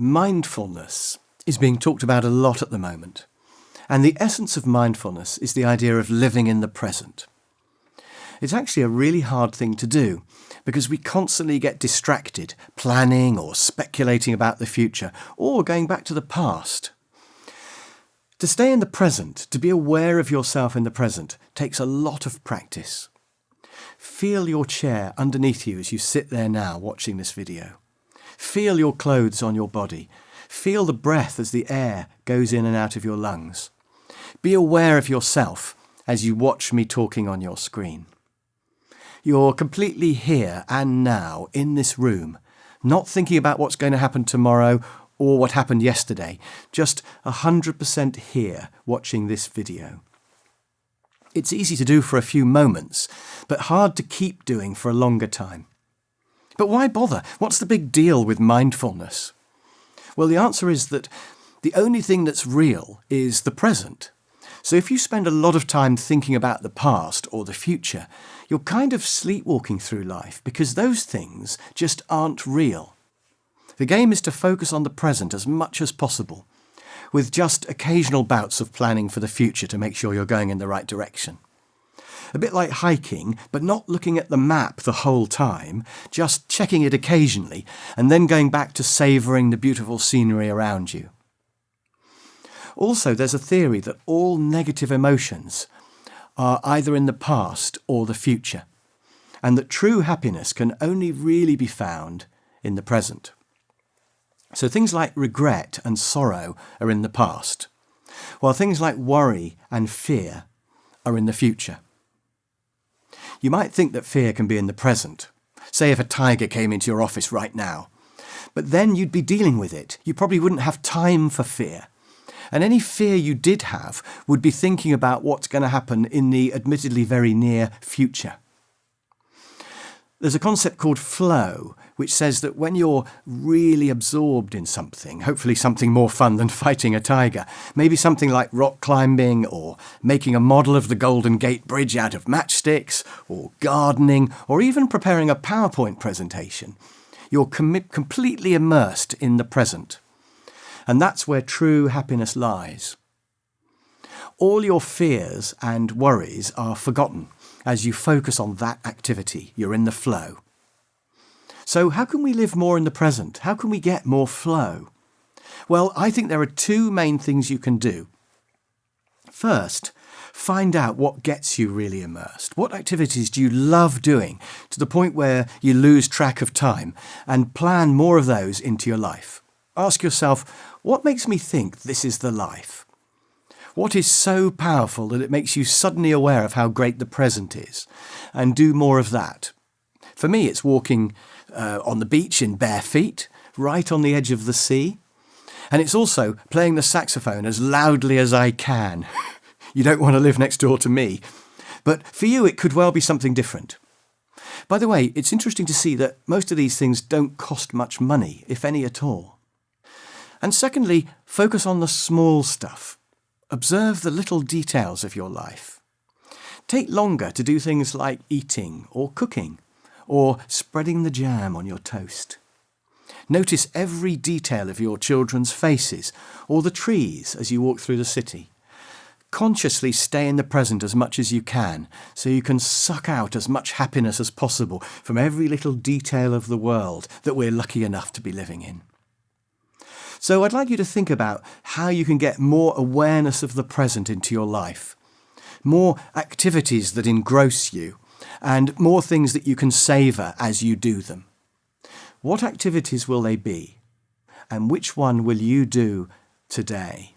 Mindfulness is being talked about a lot at the moment. And the essence of mindfulness is the idea of living in the present. It's actually a really hard thing to do because we constantly get distracted, planning or speculating about the future or going back to the past. To stay in the present, to be aware of yourself in the present, takes a lot of practice. Feel your chair underneath you as you sit there now watching this video. Feel your clothes on your body. Feel the breath as the air goes in and out of your lungs. Be aware of yourself as you watch me talking on your screen. You're completely here and now in this room, not thinking about what's going to happen tomorrow or what happened yesterday, just 100% here watching this video. It's easy to do for a few moments, but hard to keep doing for a longer time. But why bother? What's the big deal with mindfulness? Well, the answer is that the only thing that's real is the present. So if you spend a lot of time thinking about the past or the future, you're kind of sleepwalking through life because those things just aren't real. The game is to focus on the present as much as possible, with just occasional bouts of planning for the future to make sure you're going in the right direction. A bit like hiking, but not looking at the map the whole time, just checking it occasionally, and then going back to savouring the beautiful scenery around you. Also, there's a theory that all negative emotions are either in the past or the future, and that true happiness can only really be found in the present. So things like regret and sorrow are in the past, while things like worry and fear are in the future. You might think that fear can be in the present. Say if a tiger came into your office right now. But then you'd be dealing with it. You probably wouldn't have time for fear. And any fear you did have would be thinking about what's going to happen in the admittedly very near future. There's a concept called flow, which says that when you're really absorbed in something, hopefully something more fun than fighting a tiger, maybe something like rock climbing or making a model of the Golden Gate Bridge out of matchsticks or gardening or even preparing a PowerPoint presentation, you're completely immersed in the present. And that's where true happiness lies. All your fears and worries are forgotten as you focus on that activity. You're in the flow. So how can we live more in the present? How can we get more flow? Well, I think there are two main things you can do. First, find out what gets you really immersed. What activities do you love doing to the point where you lose track of time, and plan more of those into your life. Ask yourself, what makes me think this is the life? What is so powerful that it makes you suddenly aware of how great the present is? And do more of that. For me, it's walking on the beach in bare feet, right on the edge of the sea. And it's also playing the saxophone as loudly as I can. You don't want to live next door to me. But for you, it could well be something different. By the way, it's interesting to see that most of these things don't cost much money, if any at all. And secondly, focus on the small stuff. Observe the little details of your life. Take longer to do things like eating or cooking or spreading the jam on your toast. Notice every detail of your children's faces or the trees as you walk through the city. Consciously stay in the present as much as you can so you can suck out as much happiness as possible from every little detail of the world that we're lucky enough to be living in. So I'd like you to think about how you can get more awareness of the present into your life, more activities that engross you, and more things that you can savour as you do them. What activities will they be? And which one will you do today?